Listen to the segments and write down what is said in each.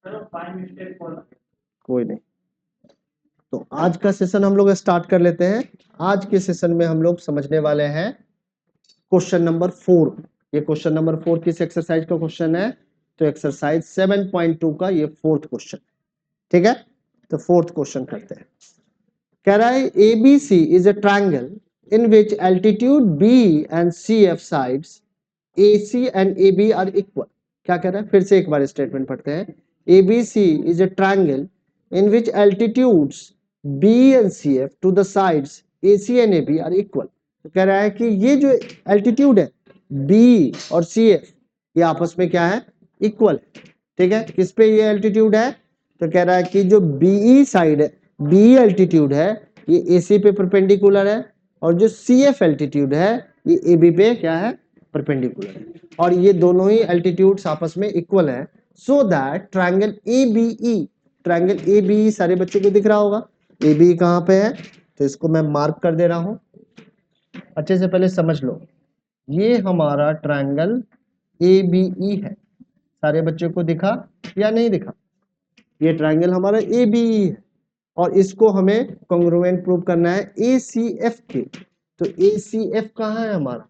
कोई नहीं। तो आज का सेशन हम लोग स्टार्ट कर लेते हैं। आज के सेशन में हम लोग समझने वाले हैं क्वेश्चन नंबर 4। ये क्वेश्चन नंबर 4 किस एक्सरसाइज का क्वेश्चन है? तो एक्सरसाइज 7.2 का ये फोर्थ क्वेश्चन। ठीक है, तो फोर्थ क्वेश्चन करते हैं। कह रहा है ABC is a triangle in which altitude B and CF sides AC and AB are equal. क्या कह रहा है? फिर से एक बार स्टेटमेंट पढ़ते हैं। ABC is a triangle in which altitudes B and CF to the sides AC and AB are equal। तो कह रहा है कि ये जो एल्टीट्यूड है B और CF ये आपस में क्या है? इक्वल है। ठीक है, किस पे ये एल्टीट्यूड है? तो कह रहा है कि जो BE साइड है, BE एल्टीट्यूड है, ये AC पे परपेंडिकुलर है, और जो CF एल्टीट्यूड है ये AB पे क्या है? परपेंडिकुलर है, और ये दोनों ही एल्टीट्यूड्स आपस में इक्वल है। So that triangle ABE, triangle ABE सारे बच्चों को दिख रहा होगा। ABE कहां पे है? तो इसको मैं मार्क कर दे रहा हूं, अच्छे से पहले समझ लो। ये हमारा ट्रायंगल ABE है। सारे बच्चों को दिखा या नहीं दिखा? ये ट्रायंगल हमारा ABE है, और इसको हमें कॉन्ग्रुएंट प्रूव करना है ACF के। तो ACF कहाँ है हमारा?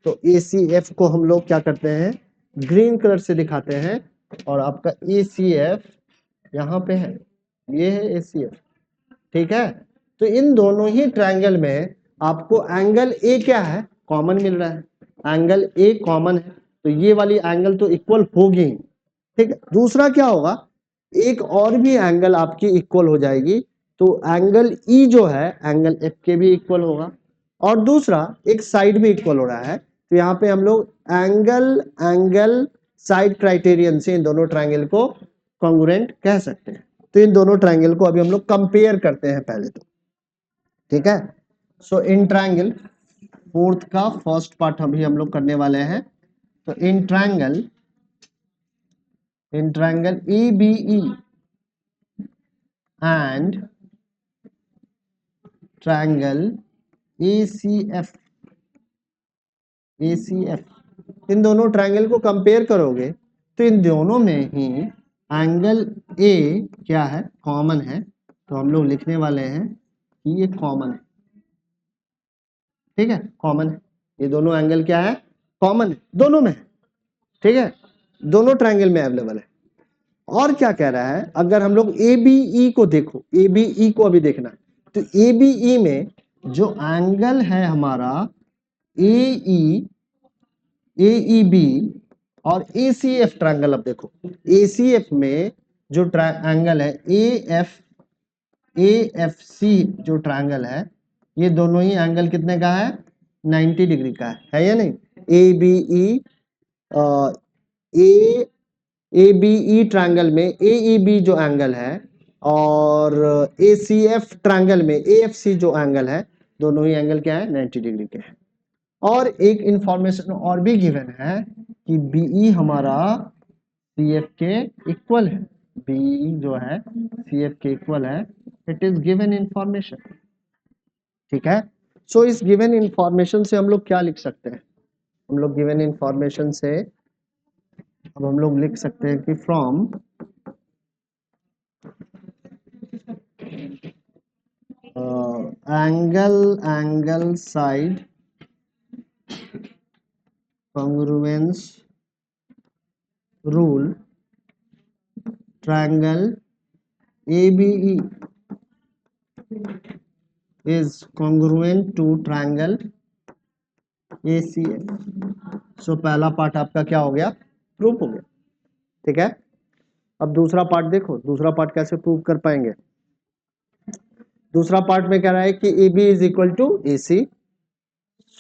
तो ACF को हम लोग क्या करते हैं? ग्रीन कलर से दिखाते हैं, और आपका ACF यहाँ पे है, ये है ACF। ठीक है, तो इन दोनों ही ट्रायंगल में आपको एंगल A क्या है? कॉमन मिल रहा है। एंगल A कॉमन है, तो ये वाली एंगल तो इक्वल होगी। ठीक है, दूसरा क्या होगा? एक और भी एंगल आपकी इक्वल हो जाएगी, तो एंगल E जो है एंगल F के भी इक्वल होगा, और दूसरा एक साइड भी इक्वल हो रहा है। तो यहाँ पे हम लोग एंगल साइड क्राइटेरियन से इन दोनों ट्रायंगल को कॉन्ग्रुएंट कह सकते हैं। तो इन दोनों ट्रायंगल को अभी हम लोग कंपेयर करते हैं पहले तो। ठीक है, सो इन ट्रायंगल फोर्थ का फर्स्ट पार्ट अभी हम लोग करने वाले हैं। तो in triangle EBE and triangle ACF, इन दोनों ट्रायंगल को कंपेयर करोगे तो इन दोनों में ही एंगल A क्या है? कॉमन है। तो हम लोग लिखने वाले हैं कि ये कॉमन है। ठीक है, कॉमन है, ये दोनों एंगल क्या है? कॉमन है, दोनों में है। ठीक है, दोनों ट्रायंगल में अवेलेबल है। और क्या कह रहा है? अगर हम लोग ABE को देखो, ABE को अभी देखना है, तो ABE में जो एंगल है हमारा AEB और ACF ट्रायंगल, अब देखो ACF में जो एंगल है AFC जो ट्रायंगल है, ये दोनों ही एंगल कितने का है? 90 डिग्री का है या नहीं? ABE ABE ट्रायंगल में AEB जो एंगल है, और ACF ट्रायंगल में AFC जो एंगल है, दोनों ही एंगल क्या है? 90 डिग्री के हैं। और एक इंफॉर्मेशन और भी गिवन है कि BE हमारा CF के इक्वल है। BE जो है CF के इक्वल है, इट इज गिवन इंफॉर्मेशन। ठीक है, सो इस गिवन इंफॉर्मेशन से हम लोग क्या लिख सकते हैं? हम लोग गिवन इंफॉर्मेशन से अब हम लोग लिख सकते हैं कि from angle side congruence rule, triangle ABE is congruent to triangle ACF। सो पहला पार्ट आपका क्या हो गया? प्रूफ हो गया। ठीक है, अब दूसरा पार्ट देखो, दूसरा पार्ट कैसे प्रूव कर पाएंगे? दूसरा पार्ट में कह रहा है कि AB is equal to AC,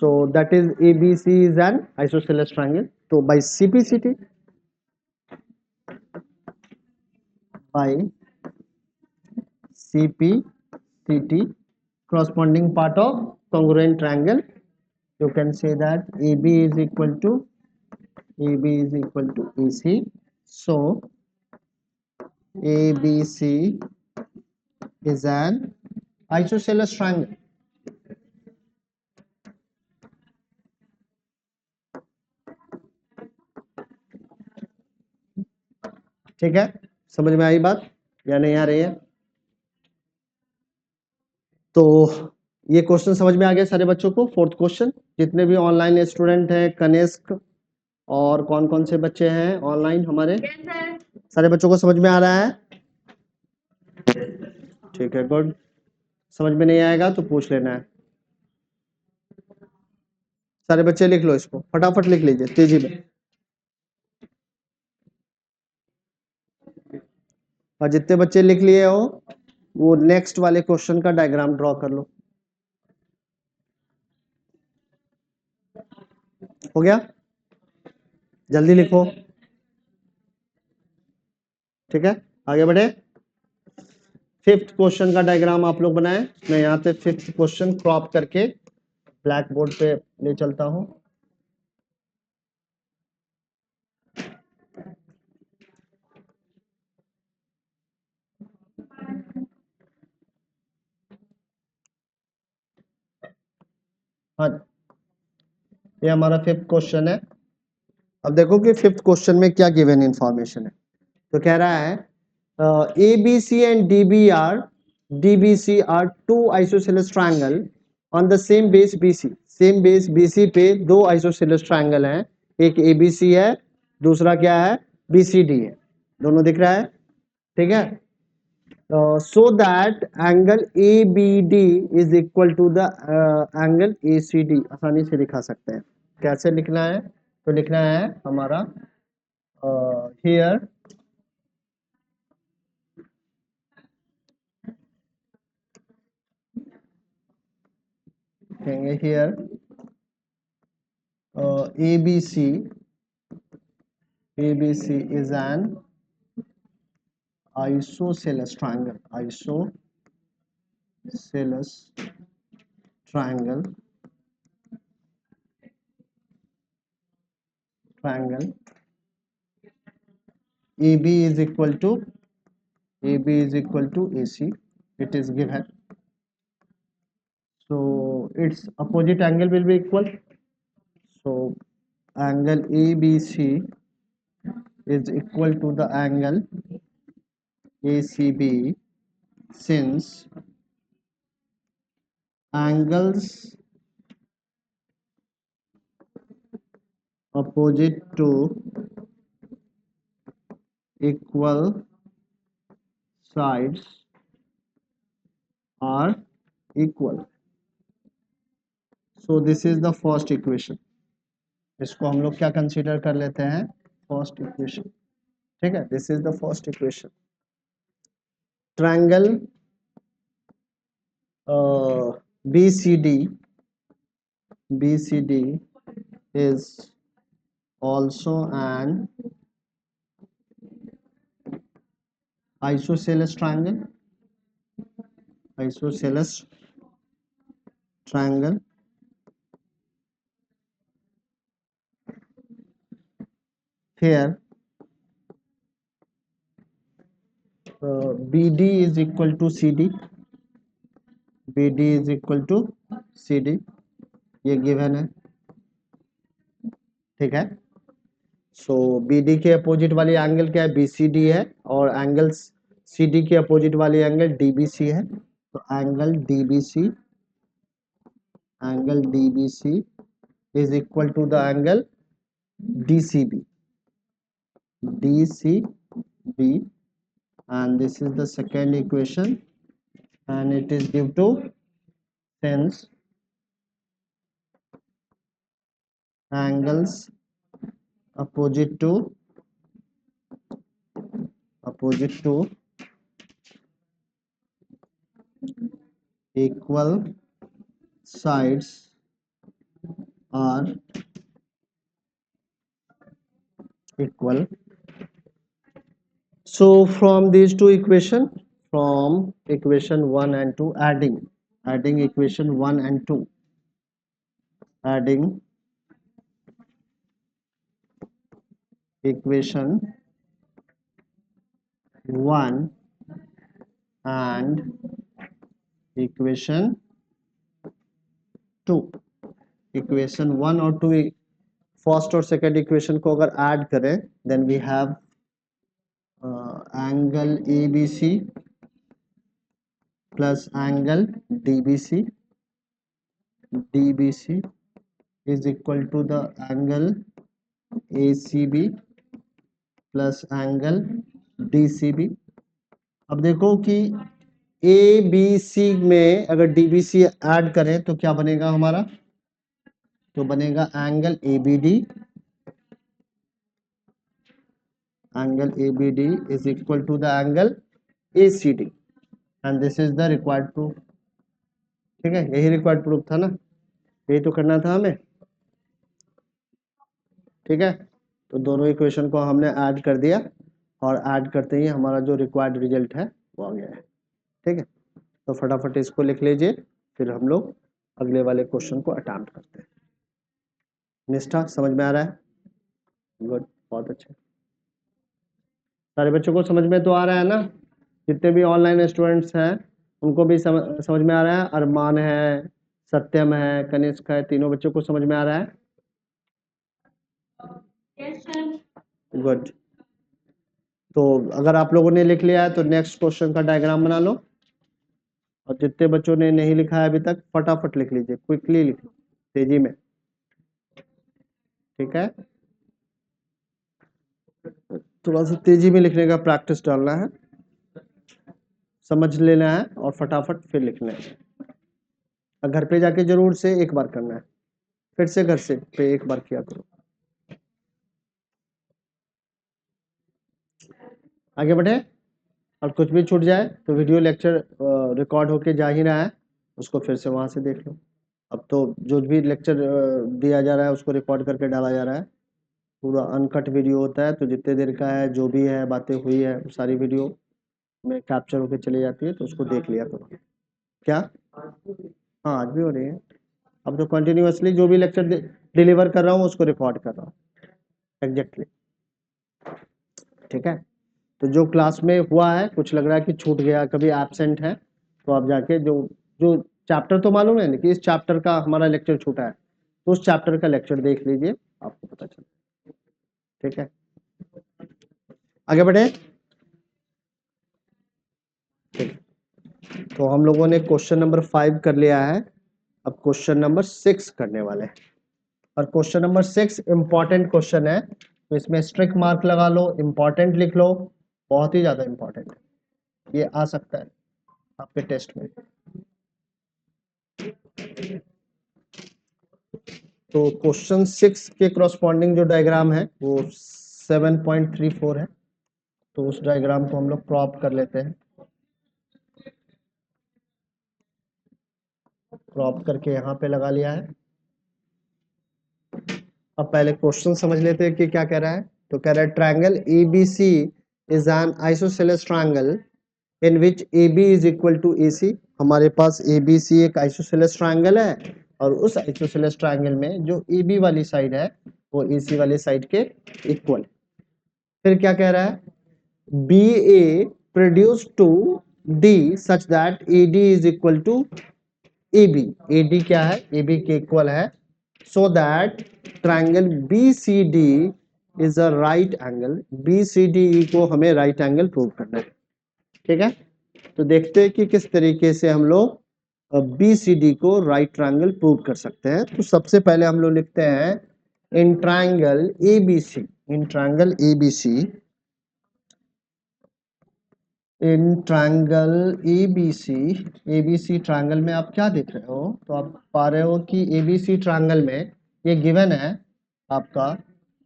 so that is ABC is an isosceles triangle। तो by CPCT, by CPCT corresponding part of congruent triangle, you can say that AB is equal to AC, so ABC is an isosceles triangle। ठीक है, समझ में आई बात या नहीं आ रही है? तो ये क्वेश्चन समझ में आ गया सारे बच्चों को? फोर्थ क्वेश्चन, जितने भी ऑनलाइन स्टूडेंट हैं, कनिष्क और कौन कौन से बच्चे हैं ऑनलाइन हमारे, सारे बच्चों को समझ में आ रहा है? ठीक है, गुड। समझ में नहीं आएगा तो पूछ लेना है। सारे बच्चे लिख लो, इसको फटाफट लिख लीजिए तेजी में, और जितने बच्चे लिख लिए हो वो नेक्स्ट वाले क्वेश्चन का डायग्राम ड्रॉ कर लो। हो गया? जल्दी लिखो। ठीक है, आगे बढ़े। फिफ्थ क्वेश्चन का डायग्राम आप लोग बनाएं। मैं यहाँ पे फिफ्थ क्वेश्चन क्रॉप करके ब्लैक बोर्ड पे ले चलता हूँ। हाँ, ये हमारा फिफ्थ क्वेश्चन है। अब देखो कि फिफ्थ क्वेश्चन में क्या गिवन इंफॉर्मेशन है। तो कह रहा है ABC and DBC are two isosceles triangle on the same base BC। Same base BC पे दो आइसोसेलेस ट्रायंगल हैं, एक ABC है, दूसरा क्या है, BCD है। दोनों दिख रहा है? ठीक है। So that angle ABD is equal to the angle ACD। आसानी से दिखा सकते हैं। कैसे लिखना है? तो लिखना है हमारा here कहेंगे here ABC is an isosceles triangle, isosceles triangle, AB is equal to AC, it is given. So its opposite angle will be equal. So angle ABC is equal to the angle ACB, since angles opposite to equal sides are equal। So this is the first equation। इसको हम लोग क्या consider कर लेते हैं? First equation. ठीक है, this is the first equation. Triangle BCD is also an isosceles triangle, here BD is equal to CD, ये गिवन है। ठीक है, सो BD के अपोजिट वाली एंगल क्या है? BCD है, और एंगल CD के अपोजिट वाली एंगल DBC है। तो angle DBC is equal to the angle DCB, and this is the second equation, and it is due to since angles opposite to equal sides are equal। So from these two equation, from equation 1 and 2, adding equation 1 and 2, adding equation 1 and equation 2, equation 1 और 2, first और second equation को अगर add करें, then we have angle ABC plus angle DBC is equal to the angle ACB plus angle DCB। अब देखो कि ABC में अगर DBC ऐड करें तो क्या बनेगा हमारा, तो बनेगा angle ABD is equal to the angle ACD and this is the required proof. ठीक है, यही रिक्वायर्ड प्रूफ था ना, यही तो करना था हमें। ठीक है, तो दोनों इक्वेशन को हमने ऐड कर दिया और ऐड करते ही हमारा जो रिक्वायर्ड रिजल्ट है वो आ गया है। ठीक है, तो फटाफट इसको लिख लीजिए, फिर हम लोग अगले वाले क्वेश्चन को अटेम्प्ट करते हैं। निष्ठा समझ में आ रहा है? गुड, बहुत अच्छा। सारे बच्चों को समझ में तो आ रहा है ना? जितने भी ऑनलाइन स्टूडेंट्स हैं उनको भी समझ में आ रहा है? अरमान है, सत्यम है, कनिष्क है, तीनों बच्चों को समझ में आ रहा है? गुड। तो अगर आप लोगों ने लिख लिया है तो नेक्स्ट क्वेश्चन का डायग्राम बना लो, और जितने बच्चों ने नहीं लिखा है अभी तक फटाफट लिख लीजिए, क्विकली लिख लो, तेजी में। ठीक है, थोड़ा सा तेजी में लिखने का प्रैक्टिस डालना है, समझ लेना है और फटाफट फिर लिखना है। घर पे जाके जरूर से एक बार करना है, फिर से घर से पे एक बार किया करो। आगे बढ़े, और कुछ भी छूट जाए तो वीडियो लेक्चर रिकॉर्ड होके जा ही रहा है, उसको फिर से वहां से देख लो। अब तो जो भी लेक्चर दिया जा रहा है उसको रिकॉर्ड करके डाला जा रहा है, पूरा अनकट वीडियो होता है, तो जितने देर का है जो भी है बातें हुई है वो सारी वीडियो में कैप्चर होके चली जाती है, तो उसको देख लिया करो। क्या? हाँ, आज भी हो रही है। अब तो कंटिन्यूअसली जो भी लेक्चर डिलीवर कर रहा हूँ उसको रिकॉर्ड कर रहा हूँ एग्जैक्टली। ठीक है, तो जो क्लास में हुआ है, कुछ लग रहा है कि छूट गया, कभी एब्सेंट है, तो आप जाके जो जो चैप्टर तो मालूम है कि इस चैप्टर का हमारा लेक्चर छूटा है, तो उस चैप्टर का लेक्चर देख लीजिए, आपको पता चले। ठीक है, आगे बढ़े। ठीक, तो हम लोगों ने क्वेश्चन नंबर 5 कर लिया है, अब क्वेश्चन नंबर 6 करने वाले हैं। और क्वेश्चन नंबर 6 इंपॉर्टेंट क्वेश्चन है, तो इसमें स्ट्रिक्ट मार्क लगा लो, इंपॉर्टेंट लिख लो, बहुत ही ज्यादा इंपॉर्टेंट है, ये आ सकता है आपके टेस्ट में। तो क्वेश्चन 6 के करस्पॉन्डिंग जो डायग्राम है वो 7.34 है, तो उस डायग्राम को हम लोग क्रॉप कर लेते हैं, क्रॉप करके यहाँ पे लगा लिया है। अब पहले क्वेश्चन समझ लेते हैं कि क्या कह रहा है। तो कह रहा है triangle ABC is an isosceles triangle in which AB is equal to AC। हमारे पास ABC एक आइसोसेलेस ट्रायंगल है, और उस आइसोसेलेस ट्रायंगल में जो AB वाली साइड है वो AC वाली साइड के इक्वल। फिर क्या कह रहा है, BA produce to D such that AD is equal to AB। AD क्या है, AB के इक्वल है, so that triangle BCD is a right angle. BCD को हमें राइट एंगल प्रूव करना है। ठीक है, तो देखते हैं कि किस तरीके से हम लोग BCD को राइट ट्रायंगल प्रूव कर सकते हैं। तो सबसे पहले हम लोग लिखते हैं in triangle ABC, in triangle ABC, in triangle ABC triangle में आप क्या देख रहे हो, तो आप पा रहे हो कि ABC ट्रायंगल में ये गिवन है आपका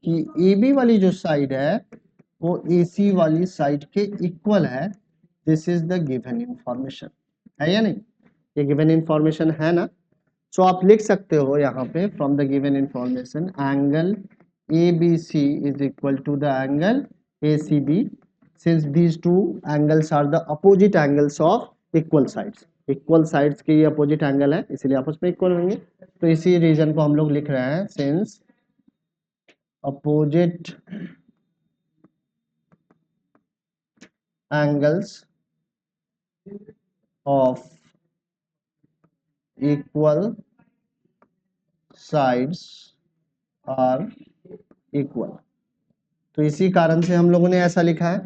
कि AB वाली जो साइड है वो AC वाली साइड के इक्वल है। This is the given information, है या नहीं? ये गिवन इंफॉर्मेशन है ना? सो आप लिख सकते हो यहाँ पे from the given information angle ABC is equal to the angle ACB since these two angles are the opposite angles of equal sides। Equal sides के ये अपोजिट एंगल है, इसलिए आपस में इक्वल होंगे। तो इसी रीजन को हम लोग लिख रहे हैं since opposite angles of equal sides are equal। तो इसी कारण से हम लोगों ने ऐसा लिखा है।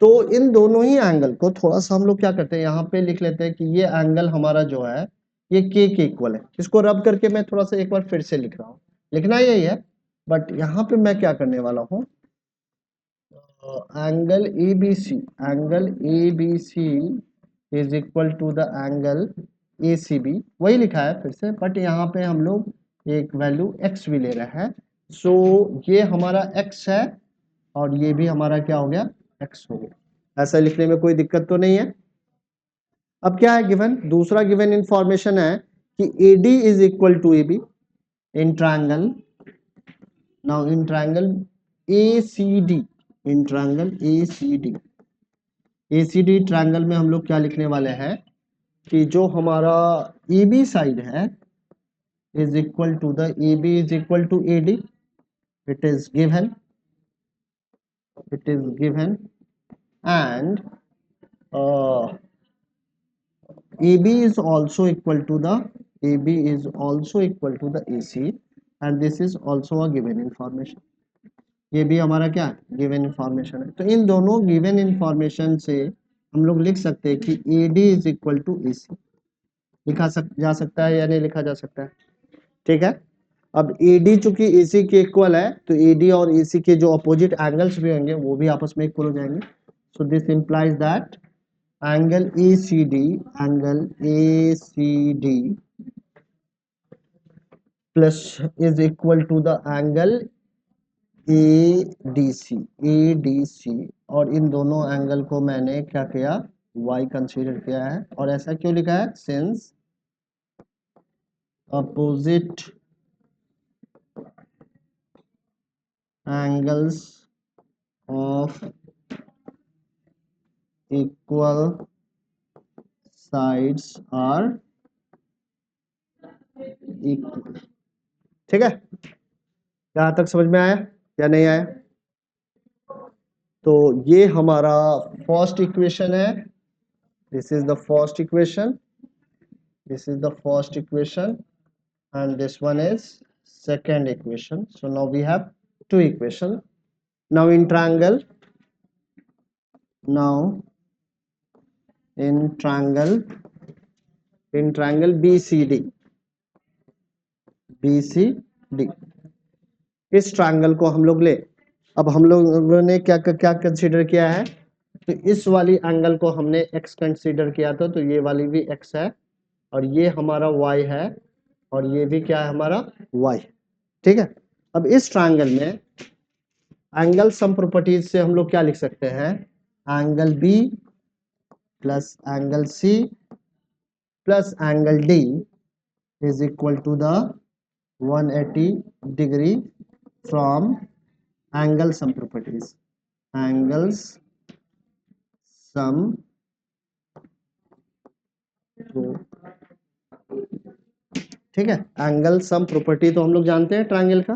तो इन दोनों ही एंगल को थोड़ा सा हम लोग क्या करते हैं, यहाँ पे लिख लेते हैं कि ये एंगल हमारा जो है ये के इक्वल है। इसको रब करके मैं थोड़ा सा एक बार फिर से लिख रहा हूँ, लिखना यही है, बट यहाँ पे मैं क्या करने वाला हूँ, angle A B C is equal to the angle A C B, वही लिखा है फिर से, बट यहाँ पे हम लोग एक वैल्यू x भी ले रहे हैं। सो ये हमारा x है और ये भी हमारा क्या हो गया, x हो गया। ऐसा लिखने में कोई दिक्कत तो नहीं है। अब क्या है गिवन, दूसरा गिवन इंफॉर्मेशन है कि AD is equal to AB in triangle, now in triangle ACD, in triangle ACD triangle में हम लोग क्या लिखने वाले हैं कि जो हमारा AB साइड है is equal to the AB is equal to AD, it is given and AB is also equal to the AC and this is also a given information, ये भी हमारा क्या गिवन इंफॉर्मेशन है। तो इन दोनों given information से हम लोग लिख सकते हैं कि AD is equal to AC, जा सकता है या नहीं लिखा जा सकता है, ठीक है। अब AD चूंकि AC के इक्वल है तो AD और AC के जो अपोजिट एंगल्स भी होंगे वो भी आपस में इक्वल हो जाएंगे। So this implies that angle ACD plus is equal to the angle ADC, और इन दोनों एंगल को मैंने क्या किया, y कंसीडर किया है। और ऐसा क्यों लिखा है, since opposite angles of equal sides are equal, ठीक है। यहां तक समझ में आया या नहीं आया? तो ये हमारा फर्स्ट इक्वेशन है, this is the first equation, and this one is second equation. So now we have two equations. Now in triangle BCD, इस ट्रायंगल को हम लोग ले, अब हम लोगों ने क्या क्या कंसीडर किया है, तो इस वाली एंगल को हमने x कंसीडर किया था, तो ये वाली भी x है और ये हमारा y है और ये भी क्या है हमारा y, ठीक है। अब इस ट्रायंगल में एंगल सम प्रॉपर्टीज से हम लोग क्या लिख सकते हैं, angle B plus angle C plus angle D is equal to the 180 degree from angle sum properties, ठीक है। एंगल सम प्रॉपर्टी तो हम लोग जानते हैं ट्रायंगल का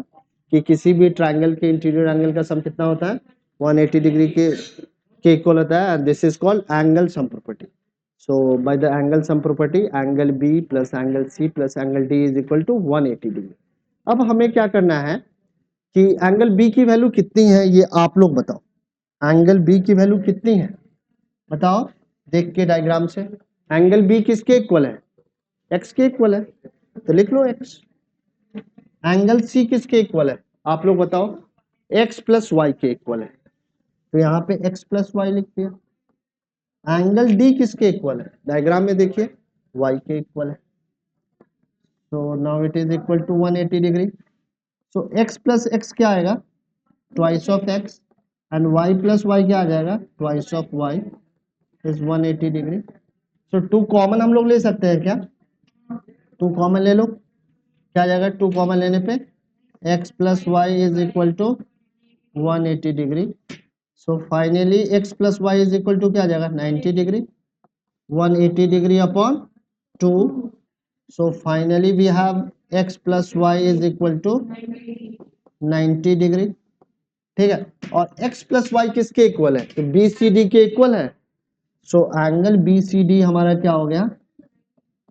कि किसी भी ट्रायंगल के इंटीरियर एंगल का सम कितना होता है, 180 डिग्री के इक्वल होता है, and this is called angle sum property. So by the angle sum property angle B plus angle C plus angle D is equal to 180 degree. अब हमें क्या करना है कि एंगल B की वैल्यू कितनी है ये आप लोग बताओ, एंगल B की वैल्यू कितनी है बताओ, देख के डायग्राम से। एंगल B किसके इक्वल है, x के इक्वल है, तो लिख लो x। एंगल C किसके इक्वल है आप लोग बताओ, x प्लस वाई के इक्वल है, तो यहाँ पे x प्लस वाई लिख दिया। एंगल D किसके इक्वल है, डायग्राम में देखिए y के इक्वल है, so now it is equal to 180 degree. so x plus x क्या आएगा, twice of x, and y plus y क्या आ जाएगा, twice of y is 180 degree. so 2 common हम लोग ले सकते हैं क्या, 2 कॉमन ले लो, क्या आ जाएगा 2 कॉमन लेने पे x plus y is equal to 180 degree. So finally x plus y is equal to क्या आ जाएगा 90 degree, 180 degree upon 2। So finally we have x plus y is equal to 90 degree, ठीक है। और x प्लस वाई किसके इक्वल है, तो BCD के इक्वल है। सो एंगल BCD हमारा क्या हो गया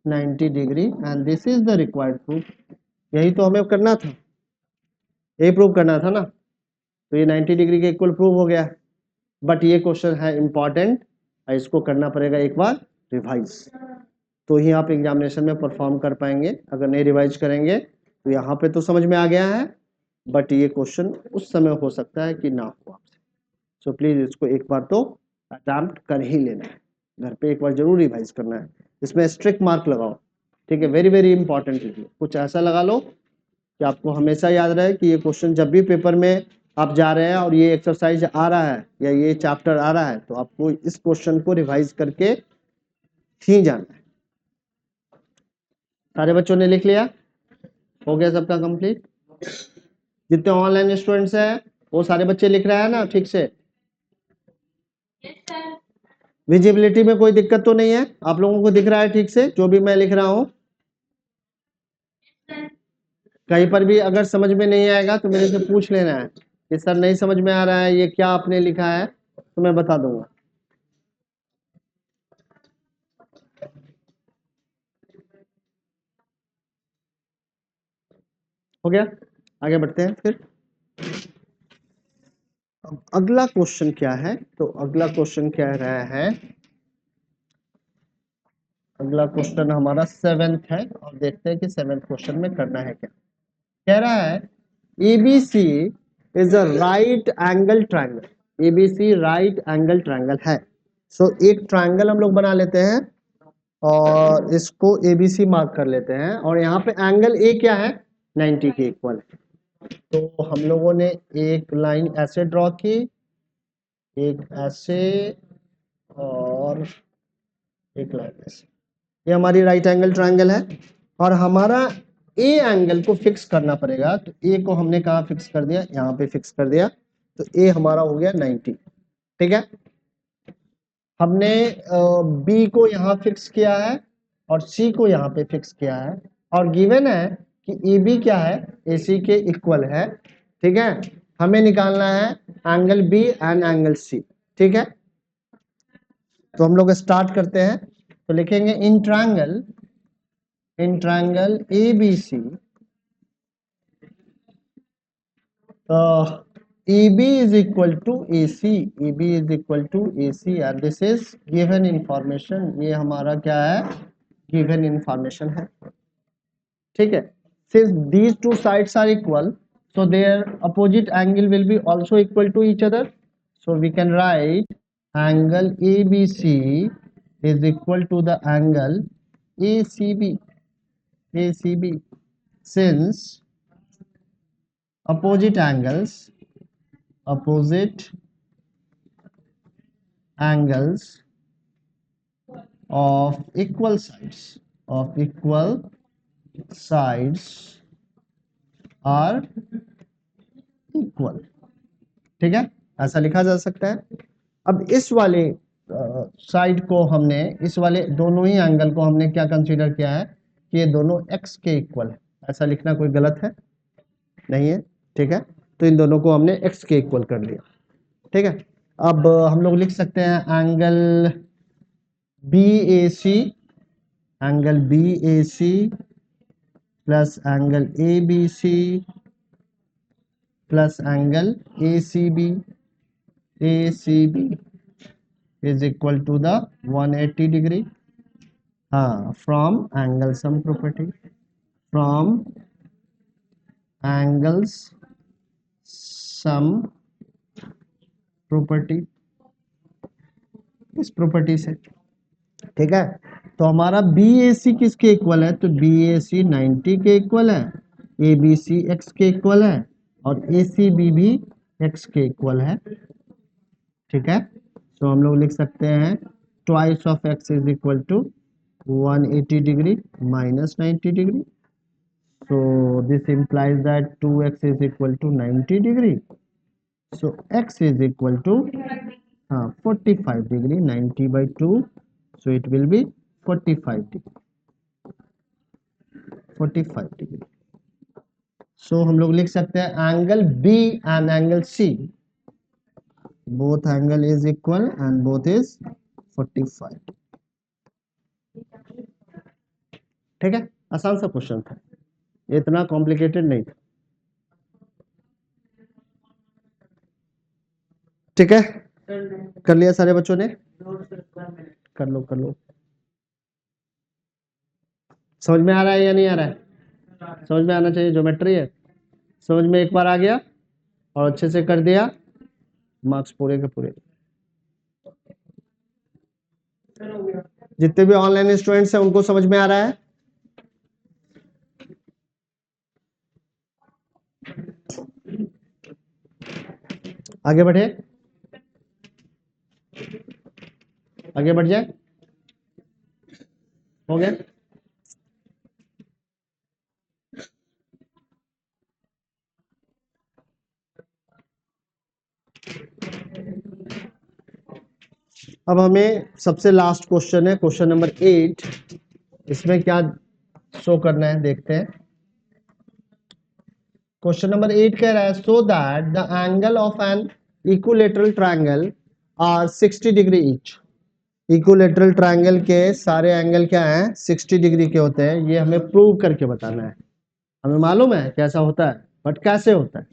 90 degree, and this is the required proof. यही तो हमें करना था, यही प्रूव करना था ना, तो ये 90 डिग्री के इक्वल प्रूव हो गया। बट ये क्वेश्चन है इंपॉर्टेंट, इसको करना पड़ेगा एक बार रिवाइज, तो ही आप एग्जामिनेशन में परफॉर्म कर पाएंगे। अगर नहीं रिवाइज करेंगे तो यहाँ पे तो समझ में आ गया है, बट ये क्वेश्चन उस समय हो सकता है कि ना हो आपसे। सो प्लीज इसको एक बार तो अटेम्प्ट कर ही लेना है, घर पे एक बार जरूर रिवाइज करना है, इसमें स्ट्रिक्ट मार्क लगाओ, ठीक है, वेरी वेरी इंपॉर्टेंट है। कुछ ऐसा लगा लो कि आपको हमेशा याद रहे कि ये क्वेश्चन जब भी पेपर में आप जा रहे हैं और ये एक्सरसाइज आ रहा है या ये चैप्टर आ रहा है तो आपको इस क्वेश्चन को रिवाइज करके ही जाना है। सारे बच्चों ने लिख लिया? हो गया सबका कंप्लीट? जितने ऑनलाइन स्टूडेंट्स हैं वो सारे बच्चे लिख रहे हैं ना ठीक से? विजिबिलिटी में कोई दिक्कत तो नहीं है? आप लोगों को दिख रहा है ठीक से जो भी मैं लिख रहा हूं? कहीं पर भी अगर समझ में नहीं आएगा तो मेरे से पूछ लेना है कि सर नहीं समझ में आ रहा है, ये क्या आपने लिखा है, तो मैं बता दूंगा। हो गया? आगे बढ़ते हैं फिर। अब अगला क्वेश्चन क्या है? तो अगला क्वेश्चन कह रहा है, अगला क्वेश्चन हमारा 7th है और देखते हैं कि 7th क्वेश्चन में करना है क्या। कह रहा है ABC is a right angle triangle, ABC right angle triangle है। सो एक ट्रायंगल हम लोग बना लेते हैं और इसको ABC मार्क कर लेते हैं, और यहाँ पे एंगल A क्या है? 90 के इक्वल है। तो हम लोगों ने एक लाइन ऐसे ड्रॉ की, एक ऐसे और एक लाइन ऐसे, ये हमारी राइट एंगल ट्रायंगल है और हमारा ए एंगल को फिक्स करना पड़ेगा। तो ए को हमने कहाँ फिक्स कर दिया? यहाँ पे फिक्स कर दिया, तो ए हमारा हो गया 90, ठीक है। हमने बी को यहाँ फिक्स किया है और सी को यहाँ पे फिक्स किया है, और गिवन है कि ए बी क्या है? ए सी के इक्वल है, ठीक है। हमें निकालना है angle B and angle C, ठीक है। तो हम लोग स्टार्ट करते हैं, तो लिखेंगे in triangle ABC EB is equal to AC, EB is equal to AC and this is given information, ये हमारा क्या है? given information है, ठीक है। since these two sides are equal so their opposite angle will be also equal to each other, so we can write angle ABC is equal to the angle ACB, since opposite angles of equal sides are equal, ठीक है, ऐसा लिखा जा सकता है। अब इस वाले साइड को हमने, इस वाले दोनों ही एंगल को हमने क्या कंसीडर किया है कि ये दोनों x के इक्वल है। ऐसा लिखना कोई गलत है? नहीं है, ठीक है। तो इन दोनों को हमने x के इक्वल कर लिया, ठीक है। अब हम लोग लिख सकते हैं angle BAC, angle BAC plus angle ABC plus angle ACB is equal to the 180 degree, from angle sum property, from angles sum property, इस प्रॉपर्टी से, ठीक है। तो हमारा BAC किसके इक्वल है? तो BAC 90 के इक्वल है, ABC x के इक्वल है और ACB भी x के इक्वल है, ठीक है। तो हम लोग लिख सकते हैं twice of x is equal to 180 degree minus 90 degree, so this implies that 2x is equal to 90 degree, so x is equal to 45 degree, 90 by 2, so it will be 45 degree, 45 degree। so हम लोग लिख सकते हैं angle B and angle C, both angle is equal and both is 45, ठीक है। आसान सा question था, इतना कॉम्प्लिकेटेड नहीं था, ठीक है। कर लिया सारे बच्चों ने? कर लो कर लो। समझ में आ रहा है या नहीं आ रहा है? समझ में आना चाहिए, ज्योमेट्री है। समझ में एक बार आ गया और अच्छे से कर दिया, मार्क्स पूरे के पूरे। जितने भी ऑनलाइन स्टूडेंट्स हैं उनको समझ में आ रहा है? आगे बढ़े, आगे बढ़ जाए, हो गया। अब हमें सबसे लास्ट क्वेश्चन है, क्वेश्चन नंबर 8। इसमें क्या शो करना है देखते हैं। क्वेश्चन नंबर 8 कह रहा है so that the angle of an equilateral triangle are 60 degree each. Equilateral triangle के सारे एंगल क्या हैं? 60 डिग्री के होते हैं। ये हमें प्रूव करके बताना है। हमें मालूम है कैसा होता है, बट कैसे होता है,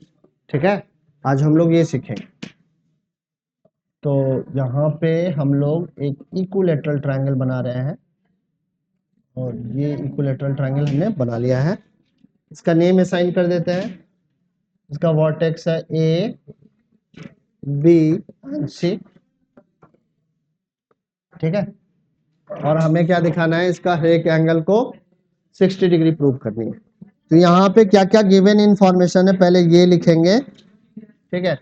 ठीक है, आज हम लोग ये सीखेंगे। तो यहाँ पे हम लोग एक इक्विलेटरल ट्रायंगल बना रहे हैं और ये इक्विलेटरल ट्रायंगल हमने बना लिया है। इसका नेम असाइन कर देते हैं। इसका वर्टेक्स है ए बी एंड सी, ठीक है। और हमें क्या दिखाना है? इसका हर एक एंगल को 60 डिग्री प्रूव करनी है। तो यहाँ पे क्या क्या गिवन इंफॉर्मेशन है पहले ये लिखेंगे, ठीक है।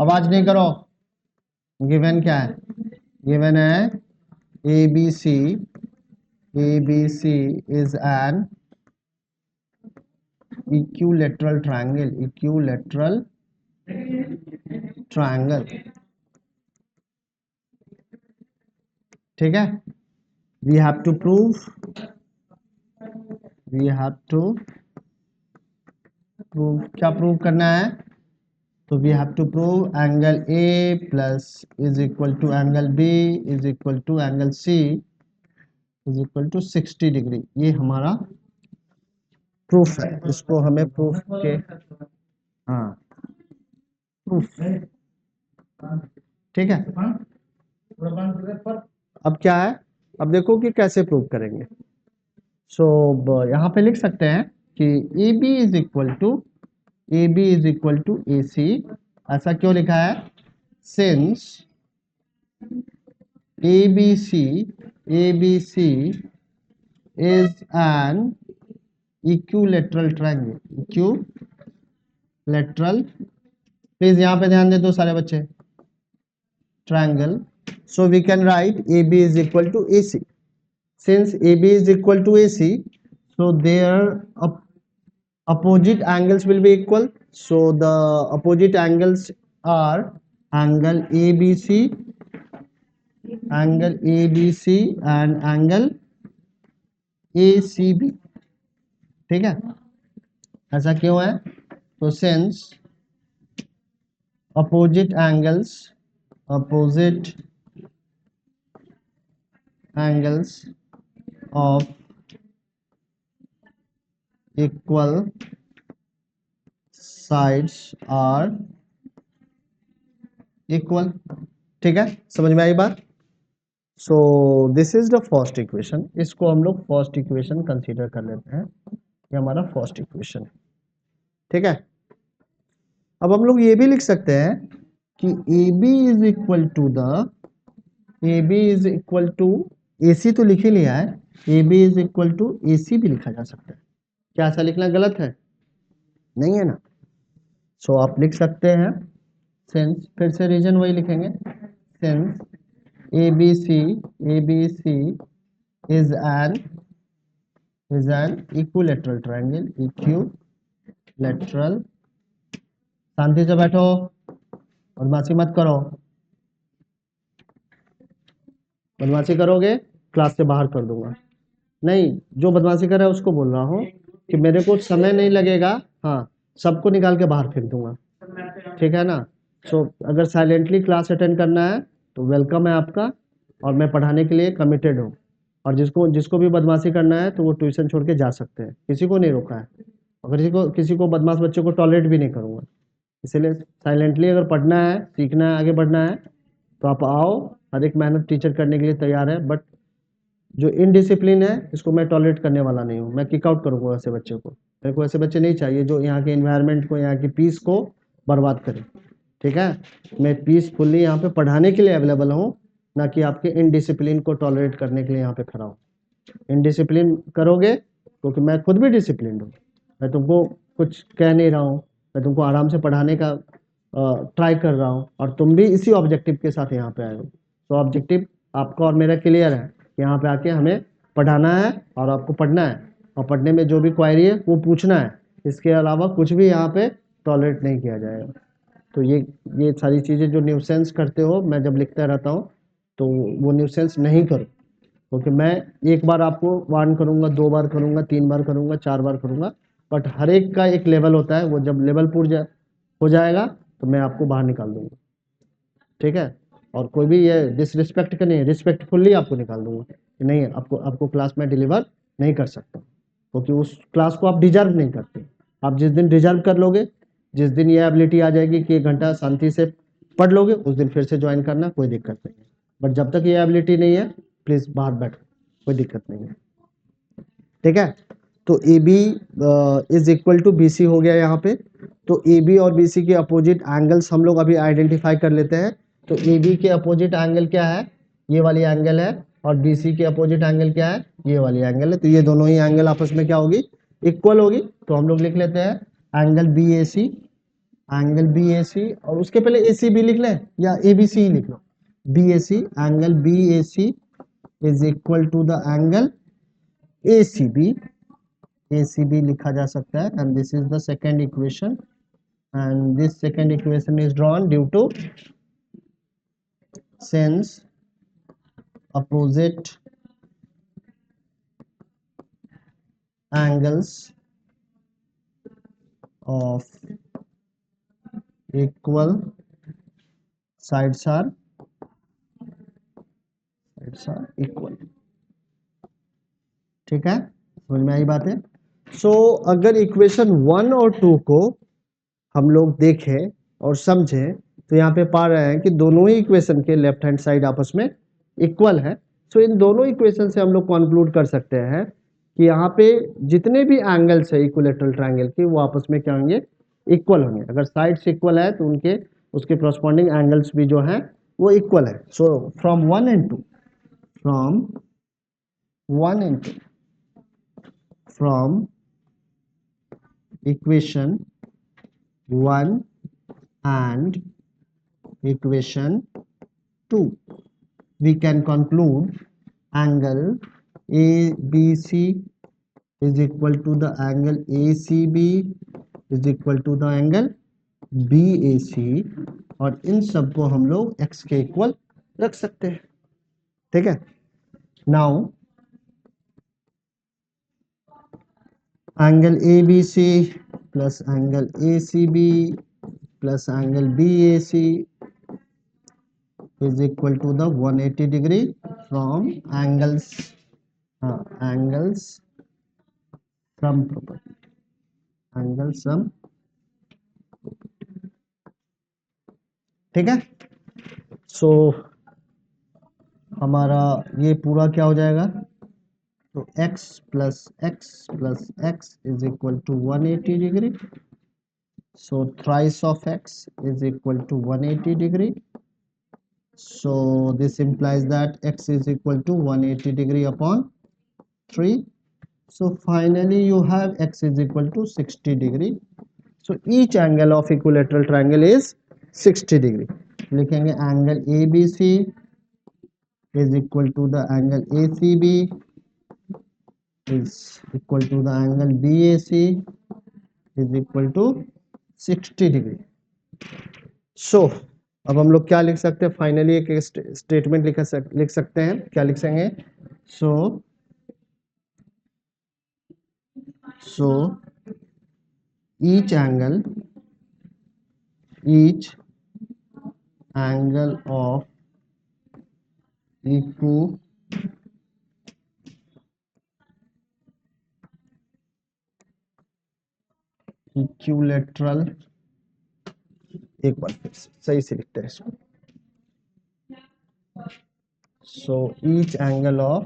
आवाज नहीं करो। गिवन क्या है? गिवन है A B C is an equilateral triangle, ठीक है। वी हैव टू प्रूव क्या प्रूव करना है? तो we have to prove angle A plus is equal to angle B is equal to angle C is equal to 60 degree. ये हमारा proof है। इसको हमें प्रूफ के, हाँ प्रूफ, ठीक है। अब क्या है? अब देखो कि कैसे प्रूव करेंगे। सो यहाँ पे लिख सकते हैं कि A B is equal to A C. ऐसा क्यों लिखा है? Since A B C is an equilateral triangle. Equilateral, please यहाँ पे ध्यान दे दो सारे बच्चे। Triangle, so we can write AB is equal to AC. Since AB is equal to AC, so their opposite angles will be equal. So the opposite angles are angle ABC and angle ACB, ठीक है। ऐसा क्यों है? तो since opposite angles of equal sides are equal, ठीक है। समझ में आई बात? So this is the first equation. इसको हम लोग फर्स्ट इक्वेशन कंसीडर कर लेते हैं। ये हमारा फर्स्ट इक्वेशन है, ठीक है। अब हम लोग ये भी लिख सकते हैं कि A B is equal to A C, तो लिख ही लिया है, A B is equal to A C भी लिखा जा सकता है। क्या ऐसा लिखना गलत है? नहीं है ना। सो आप लिख सकते हैं सिंस, फिर से रीजन वही लिखेंगे, since A B C is an equilateral triangle, equilateral। शांति से बैठो, बदमाशी मत करो। बदमाशी करोगे क्लास से बाहर कर दूंगा। नहीं, जो बदमाशी कर रहा है उसको बोल रहा हूँ कि मेरे को समय नहीं लगेगा, हाँ सबको निकाल के बाहर फेंक दूंगा, ठीक है ना। सो अगर साइलेंटली क्लास अटेंड करना है तो वेलकम है आपका, और मैं पढ़ाने के लिए कमिटेड हूँ। और जिसको भी बदमाशी करना है तो वो ट्यूशन छोड़ के जा सकते हैं, किसी को नहीं रोका है। अगर किसी को बदमाश बच्चे को टॉलरेट भी नहीं करूँगा। इसीलिए साइलेंटली अगर पढ़ना है, सीखना है, आगे बढ़ना है तो आप आओ, हर एक मेहनत टीचर करने के लिए तैयार है, बट जो इनडिसिप्लिन है इसको मैं टॉलरेट करने वाला नहीं हूँ। मैं किक आउट करूंगा ऐसे बच्चे को। मेरे को ऐसे बच्चे नहीं चाहिए जो यहाँ के इन्वायरमेंट को, यहाँ की पीस को बर्बाद करें। ठीक है, मैं पीसफुली यहाँ पे पढ़ाने के लिए अवेलेबल हूँ, ना कि आपके इनडिसिप्लिन को टॉलरेट करने के लिए यहाँ पे खड़ा हूँ। इनडिसिप्लिन करोगे क्योंकि मैं खुद भी डिसिप्लिन हूँ, मैं तुमको कुछ कह नहीं रहा हूँ, मैं तुमको आराम से पढ़ाने का ट्राई कर रहा हूँ, और तुम भी इसी ऑब्जेक्टिव के साथ यहाँ पे आए हो। तो ऑब्जेक्टिव आपका और मेरा क्लियर है, यहाँ पे आके हमें पढ़ाना है और आपको पढ़ना है, और पढ़ने में जो भी क्वायरी है वो पूछना है। इसके अलावा कुछ भी यहाँ पे टॉलरेट नहीं किया जाएगा। तो ये सारी चीज़ें जो न्यूसेंस करते हो, मैं जब लिखता रहता हूँ तो वो न्यूसेंस नहीं करो, क्योंकि मैं एक बार आपको वार्न करूंगा, 2 बार करूंगा, 3 बार करूंगा, 4 बार करूंगा, बट हर एक का एक लेवल होता है। वो जब लेवल हो जाएगा तो मैं आपको बाहर निकाल दूंगा। ठीक है, और कोई भी ये डिसरिस्पेक्ट का नहीं, रिस्पेक्टफुल्ली आपको निकाल दूंगा कि नहीं, आपको क्लास में डिलीवर नहीं कर सकता, क्योंकि उस क्लास को आप डिजर्व नहीं करते। आप जिस दिन डिजर्व कर लोगे, जिस दिन ये एबिलिटी आ जाएगी कि 1 घंटा शांति से पढ़ लोगे, उस दिन फिर से ज्वाइन करना, कोई दिक्कत नहीं है। बट जब तक ये एबिलिटी नहीं है, प्लीज बाहर बैठो, कोई दिक्कत नहीं है। ठीक है, तो A B is equal to B C हो गया यहाँ पे। तो ए बी और बी सी के अपोजिट एंगल्स हम लोग अभी आइडेंटिफाई कर लेते हैं। तो ए बी के अपोजिट एंगल क्या है, ये वाली एंगल है, और बी सी के अपोजिट एंगल क्या है, ये वाली एंगल है। तो ये दोनों ही एंगल आपस में क्या होगी, इक्वल होगी। तो हम लोग लिख लेते हैं angle B A C, angle B A सी, और उसके पहले ए सी बी लिख लें या ए बी सी लिख लो। B A C, angle B A C is equal to the angle A C B, ACB लिखा जा सकता है, and this is the second equation, and this second equation is drawn due to since opposite angles of equal sides are equal। ठीक है, समझ में आई बात है। सो अगर इक्वेशन 1 और 2 को हम लोग देखें और समझें, तो यहाँ पे पा रहे हैं कि दोनों ही इक्वेशन के लेफ्ट हैंड साइड आपस में इक्वल है। सो इन दोनों इक्वेशन से हम लोग कंक्लूड कर सकते हैं कि यहाँ पे जितने भी एंगल्स है इक्विलेटरल ट्रायंगल के, वो आपस में क्या होंगे, इक्वल होंगे। अगर साइड्स इक्वल है तो उनके उसके करस्पॉन्डिंग एंगल्स भी जो हैं वो इक्वल है। So from 1 and 2, from 1 and 2, from equation 1 and equation 2, we can conclude angle ABC is equal to the angle ACB is equal to the angle BAC, और इन सबको हम लोग x के इक्वल रख सकते हैं। ठीक है, now angle ABC plus angle ACB plus angle BAC is equal to the 180 degree from angles sum property, angle sum। ठीक है, सो हमारा ये पूरा क्या हो जाएगा, तो x plus x is equal to 180 degree. So thrice of x is equal to 180 degree. so this implies that x is equal to 180 degree upon 3। so finally you have x is equal to 60 degree। so each angle of equilateral triangle is 60 degree। लिखेंगे angle ABC is equal to the angle ACB is equal to the angle BAC is equal to 60 degree। so अब हम लोग क्या लिख सकते हैं, finally एक statement लिख सकते हैं। क्या लिख सकेंगे, so each angle of equilateral, एक बार फिर से सही से लिखते हैं इसको, so each angle of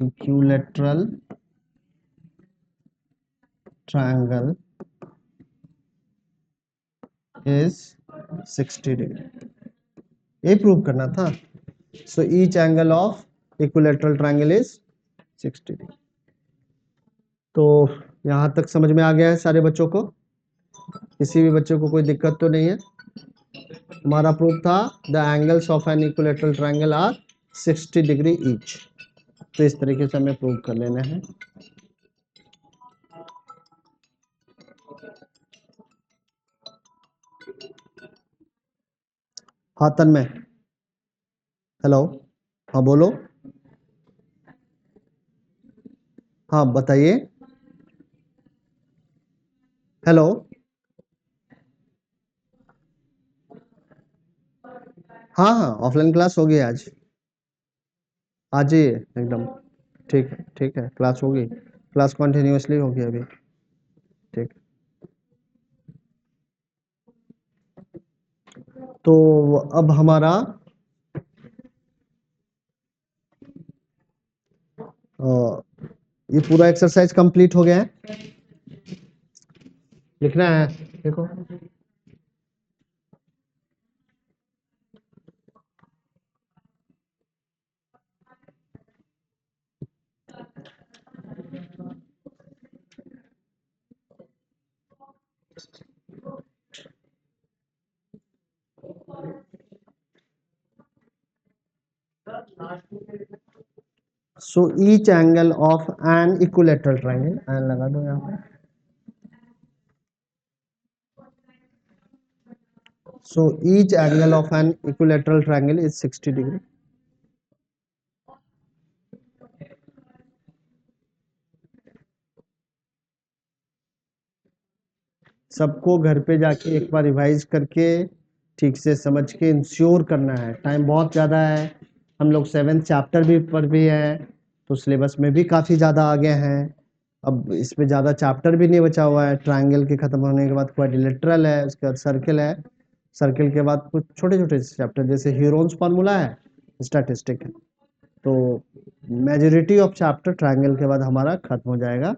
equilateral triangle is 60 degree, ये प्रूव करना था। सो each angle of equilateral triangle is 60 degree. तो यहां तक समझ में आ गया है सारे बच्चों को? किसी भी बच्चे को कोई दिक्कत तो नहीं है? हमारा प्रूफ था the angles of an equilateral triangle are 60 degree each. तो इस तरीके से हमें प्रूव कर लेना है। हाँ तन्मय, हेलो, हाँ बोलो, हाँ बताइए, हेलो। हाँ हाँ ऑफलाइन क्लास होगी आज, आज ही एकदम ठीक है, ठीक है, क्लास होगी, क्लास कंटिन्यूअसली होगी अभी, ठीक। तो अब हमारा ये पूरा एक्सरसाइज कंप्लीट हो गया है। लिखना है, देखो so each angle of an equilateral triangle, an लगा दो यहाँ पे। So each angle of an equilateral triangle is 60 degree. सबको घर पे जाके एक बार रिवाइज करके ठीक से समझ के इंश्योर करना है। टाइम बहुत ज़्यादा है, हम लोग 7th चैप्टर भी पर भी है, तो सिलेबस में भी काफ़ी ज़्यादा आगे हैं। अब इसमें ज़्यादा चैप्टर भी नहीं बचा हुआ है। ट्रायंगल के ख़त्म होने के बाद क्वाड्रिलेटरल है, उसके बाद सर्किल है, सर्किल के बाद कुछ छोटे-छोटे चैप्टर जैसे ह्यूरोन्स फार्मूला है, स्टैटिस्टिक है। तो मेजॉरिटी ऑफ चैप्टर ट्रायंगल के बाद हमारा खत्म हो जाएगा।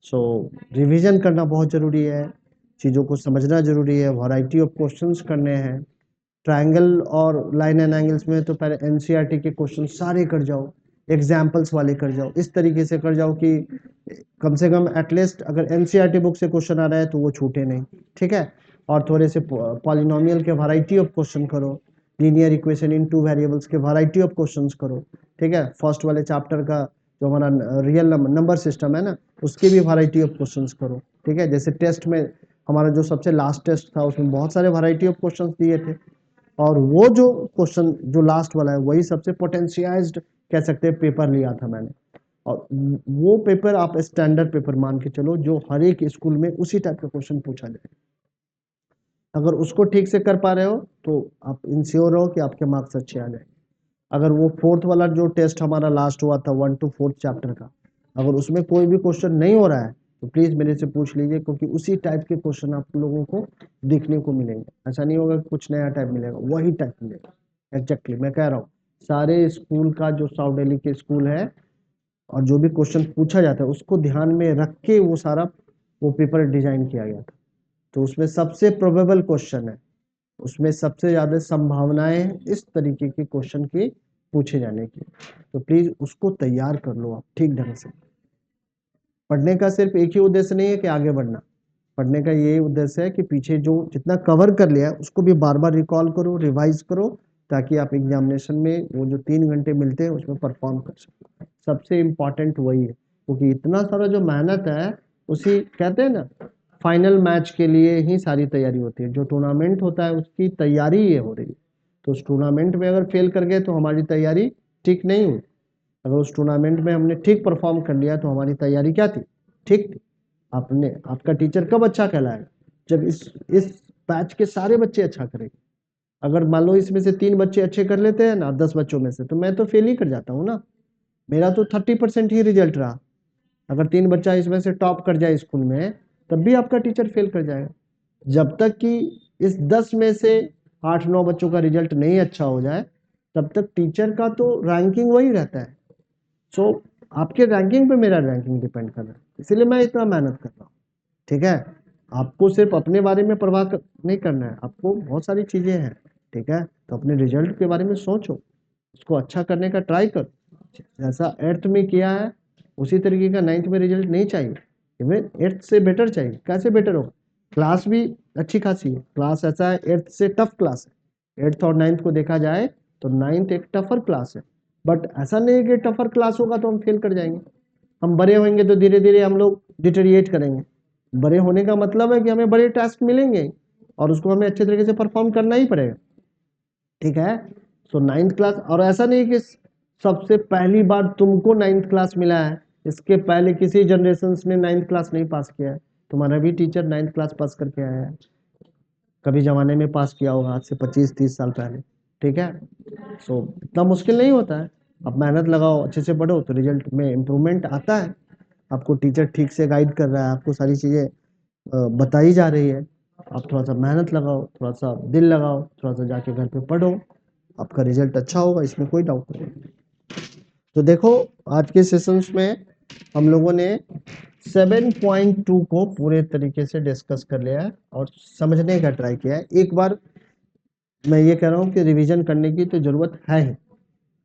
सो रिवीजन करना बहुत ज़रूरी है, चीज़ों को समझना ज़रूरी है, वैरायटी ऑफ क्वेश्चंस करने हैं। ट्रायंगल और लाइन एंड एंगल्स में तो पहले एनसीईआरटी के क्वेश्चन सारे कर जाओ, एग्जाम्पल्स वाले कर जाओ, इस तरीके से कर जाओ कि कम से कम एटलीस्ट अगर एनसीईआरटी बुक से क्वेश्चन आ रहा है तो वो छूटे नहीं, ठीक है। और थोड़े से पॉलिनोमियल के वैरायटी ऑफ क्वेश्चन करो, लीनियर इक्वेशन इन 2 वेरिएबल्स के वैरायटी ऑफ क्वेश्चंस करो, ठीक है। फर्स्ट वाले चैप्टर का जो हमारा रियल नंबर सिस्टम है ना, उसकी भी वैरायटी ऑफ क्वेश्चंस करो, ठीक है। जैसे टेस्ट में हमारा जो सबसे लास्ट टेस्ट था उसमें बहुत सारे वैरायटी ऑफ क्वेश्चंस दिए थे, और वो जो क्वेश्चन जो लास्ट वाला है वही सबसे पोटेंशियाइज्ड कह सकते हैं पेपर लिया था मैंने। और वो पेपर आप स्टैंडर्ड पेपर मान के चलो, जो हर एक स्कूल में उसी टाइप का क्वेश्चन पूछा जाए। अगर उसको ठीक से कर पा रहे हो तो आप इंश्योर हो कि आपके मार्क्स अच्छे आ जाएंगे। अगर वो 4th वाला जो टेस्ट हमारा लास्ट हुआ था 1 to 4th चैप्टर का, अगर उसमें कोई भी क्वेश्चन नहीं हो रहा है तो प्लीज़ मेरे से पूछ लीजिए, क्योंकि उसी टाइप के क्वेश्चन आप लोगों को देखने को मिलेंगे। ऐसा नहीं होगा कि कुछ नया टाइप मिलेगा, वही टाइप मिलेगा एग्जैक्टली। मैं कह रहा हूँ सारे स्कूल का जो साउथ दिल्ली के स्कूल है और जो भी क्वेश्चन पूछा जाता है उसको ध्यान में रख के वो सारा वो पेपर डिजाइन किया गया था। तो उसमें सबसे प्रोबेबल क्वेश्चन है, उसमें सबसे ज़्यादा संभावनाएं हैं इस तरीके के क्वेश्चन की पूछे जाने की। तो प्लीज़ उसको तैयार कर लो आप ठीक ढंग से। पढ़ने का सिर्फ एक ही उद्देश्य नहीं है कि आगे बढ़ना, पढ़ने का यही उद्देश्य है कि पीछे जो जितना कवर कर लिया है उसको भी बार बार रिकॉल करो, रिवाइज करो, ताकि आप एग्जामिनेशन में वो जो 3 घंटे मिलते हैं उसमें परफॉर्म कर सको। सबसे इम्पॉर्टेंट वही है, क्योंकि इतना सारा जो मेहनत है उसी कहते हैं ना फाइनल मैच के लिए ही सारी तैयारी होती है। जो टूर्नामेंट होता है उसकी तैयारी ये हो रही है। तो उस टूर्नामेंट में अगर फेल कर गए तो हमारी तैयारी ठीक नहीं हुई। अगर उस टूर्नामेंट में हमने ठीक परफॉर्म कर लिया तो हमारी तैयारी क्या थी, ठीक थी। आपने आपका टीचर कब अच्छा कहलाएगा, जब इस बैच के सारे बच्चे अच्छा करेंगे। अगर मान लो इसमें से 3 बच्चे अच्छे कर लेते हैं ना 10 बच्चों में से, तो मैं तो फेल ही कर जाता हूँ ना, मेरा तो 30% ही रिजल्ट रहा। अगर 3 बच्चा इसमें से टॉप कर जाए स्कूल में तब भी आपका टीचर फेल कर जाएगा। जब तक कि इस 10 में से 8-9 बच्चों का रिजल्ट नहीं अच्छा हो जाए तब तक टीचर का तो रैंकिंग वही रहता है। सो आपके रैंकिंग पे मेरा रैंकिंग डिपेंड कर रहा है, इसीलिए मैं इतना मेहनत कर रहा हूँ। ठीक है, आपको सिर्फ अपने बारे में नहीं करना है, आपको बहुत सारी चीजें हैं। ठीक है, तो अपने रिजल्ट के बारे में सोचो, उसको अच्छा करने का ट्राई करो। जैसा 8th में किया है उसी तरीके का 9th में रिजल्ट नहीं चाहिए, इवन 8th से बेटर चाहिए। कैसे बेटर होगा? क्लास भी अच्छी खासी है, क्लास ऐसा है 8th से टफ क्लास है। 8th और 9th को देखा जाए तो 9th एक टफर क्लास है, बट ऐसा नहीं कि टफर क्लास होगा तो हम फेल कर जाएंगे। हम बड़े होंगे तो धीरे धीरे हम लोग डिटेरिएट करेंगे। बड़े होने का मतलब है कि हमें बड़े टास्क मिलेंगे और उसको हमें अच्छे तरीके से परफॉर्म करना ही पड़ेगा। ठीक है, सो 9th क्लास, और ऐसा नहीं कि सबसे पहली बार तुमको 9th क्लास मिला है, इसके पहले किसी जनरेशन ने 9th क्लास नहीं पास किया है। तुम्हारा भी टीचर 9th क्लास पास करके आया है, कभी जमाने में पास किया होगा, आज से 25-30 साल पहले। ठीक है, सो इतना मुश्किल नहीं होता है। आप मेहनत लगाओ, अच्छे से पढ़ो तो रिजल्ट में इम्प्रूवमेंट आता है। आपको टीचर ठीक से गाइड कर रहा है, आपको सारी चीज़ें बताई जा रही है। आप थोड़ा सा मेहनत लगाओ, थोड़ा सा दिल लगाओ, थोड़ा सा जाके घर पे पढ़ो, आपका रिजल्ट अच्छा होगा, इसमें कोई डाउट नहीं। तो देखो, आज के सेशंस में हम लोगों ने 7.2 को पूरे तरीके से डिस्कस कर लिया है और समझने का ट्राई किया है। एक बार मैं ये कह रहा हूँ कि रिवीजन करने की तो जरूरत है ही,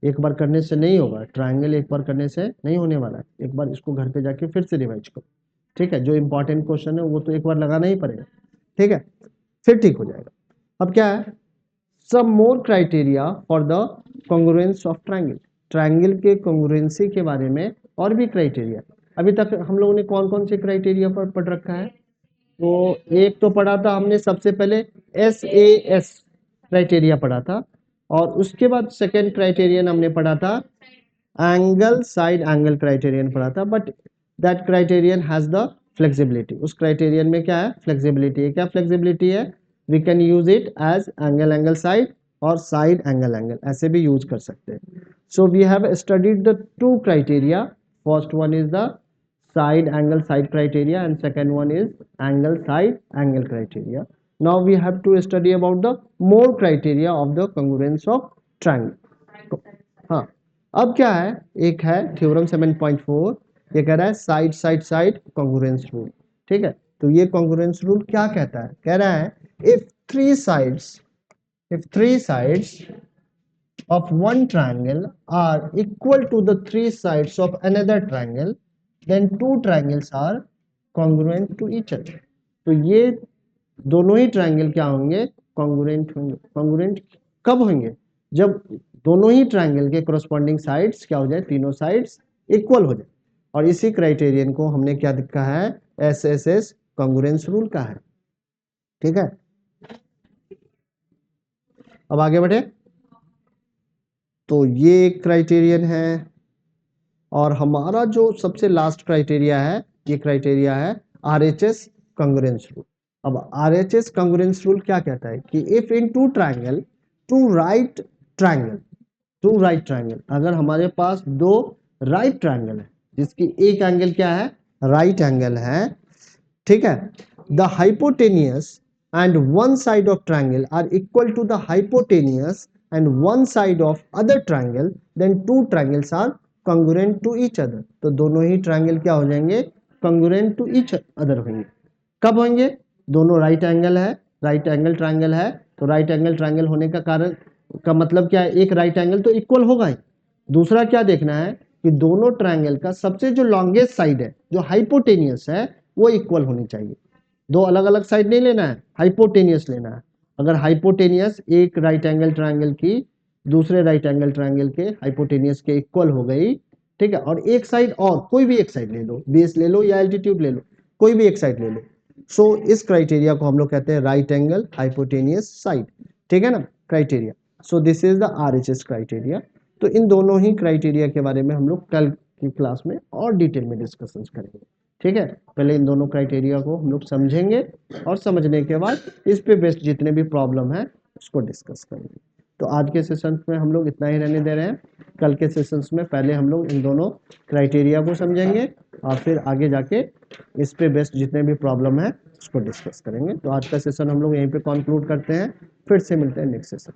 एक बार करने से नहीं होगा। ट्रायंगल एक बार करने से नहीं होने वाला है, एक बार इसको घर पे जाके फिर से रिवाइज करो। ठीक है, जो इंपॉर्टेंट क्वेश्चन है वो तो एक बार लगाना ही पड़ेगा। ठीक है, फिर ठीक हो जाएगा। अब क्या है, some more criteria for the congruence of triangle. Triangle के कॉन्ग्रुएंसी के बारे में और भी क्राइटेरिया। अभी तक हम लोगों ने कौन कौन से क्राइटेरिया पर पढ़ रखा है? तो एक तो पढ़ा था हमने सबसे पहले SAS क्राइटेरिया पढ़ा था, और उसके बाद सेकेंड क्राइटेरियन हमने पढ़ा था एंगल साइड एंगल क्राइटेरियन पढ़ा था। But that criterion has the flexibility. उस क्राइटेरियन में क्या है? फ्लेक्सिबिलिटी है। क्या फ्लेक्सिबिलिटी है? We can use it as angle angle side और साइड एंगल एंगल, ऐसे भी यूज कर सकते हैं। So we have studied the two criteria. First one is the side angle side criteria and second one is angle side angle criteria. Now we have to study about the more criteria of the congruence of triangle. हाँ, अब क्या है, एक है theorem 7.4, ये कह रहा है side side side congruence rule. ठीक है, तो ये कॉन्ग्रुएंस रूल क्या कहता है? कह रहा है if three sides of one triangle are equal to the three sides of another triangle, then two triangles are congruent to each other. तो ये दोनों ही ट्रायंगल क्या होंगे? कॉन्ग्रुएंट होंगे। कॉन्ग्रुएंट कब होंगे? जब दोनों ही ट्रायंगल के कोरस्पॉन्डिंग साइड्स क्या हो जाए? तीनों साइड्स इक्वल हो जाए। और इसी क्राइटेरियन को हमने क्या लिखा है? SSS कॉन्ग्रुएंस रूल का है। ठीक है, अब आगे बढ़े। तो ये एक क्राइटेरियन है, और हमारा जो सबसे लास्ट क्राइटेरिया है, ये क्राइटेरिया है RHS कॉन्ग्रुएंस रूल। अब RHS कॉन्ग्रुएंस रूल क्या कहता है कि if in two triangle, two right triangle, अगर हमारे पास दो राइट ट्रायंगल है जिसकी एक एंगल क्या है? राइट एंगल है। ठीक है, the hypotenuse and one side of triangle are equal to the hypotenuse and one side of other triangle, then two triangles are congruent to each other. तो दोनों ही ट्रायंगल क्या हो जाएंगे? congruent to each other होंगे। कब होंगे? दोनों right angle है, राइट एंगल ट्रायंगल है, तो राइट एंगल ट्रायंगल होने का कारण का मतलब क्या है? एक राइट एंगल तो इक्वल होगा ही। दूसरा क्या देखना है कि दोनों ट्रायंगल का सबसे जो लॉन्गेस्ट साइड है, जो हाइपोटेनियस है, वो इक्वल होनी चाहिए। दो अलग अलग साइड नहीं लेना है, हाइपोटेनियस लेना है। अगर हाइपोटेनियस एक राइट एंगल ट्रायंगल की दूसरे राइट एंगल ट्रायंगल के हाइपोटेनियस के इक्वल हो गई, ठीक है, और एक साइड, और कोई भी एक साइड ले लो, बेस ले लो या एल्टीट्यूड ले लो, कोई भी एक साइड ले लो, सो इस क्राइटेरिया को हम लोग कहते हैं राइट एंगल हाइपोटेनियस साइड। ठीक है ना, criteria. So this is the RHS criteria. तो इन दोनों ही क्राइटेरिया के बारे में हम लोग कल की क्लास में और डिटेल में डिस्कशन करेंगे। ठीक है, पहले इन दोनों क्राइटेरिया को हम लोग समझेंगे और समझने के बाद इस पे बेस्ड जितने भी प्रॉब्लम है उसको डिस्कस करेंगे। तो आज के सेशन में हम लोग इतना ही रहने दे रहे हैं। कल के सेशंस में पहले हम लोग इन दोनों क्राइटेरिया को समझेंगे और फिर आगे जाके इस पे बेस्ड जितने भी प्रॉब्लम है उसको डिस्कस करेंगे। तो आज का सेशन हम लोग यहीं पे कंक्लूड करते हैं, फिर से मिलते हैं नेक्स्ट सेशन।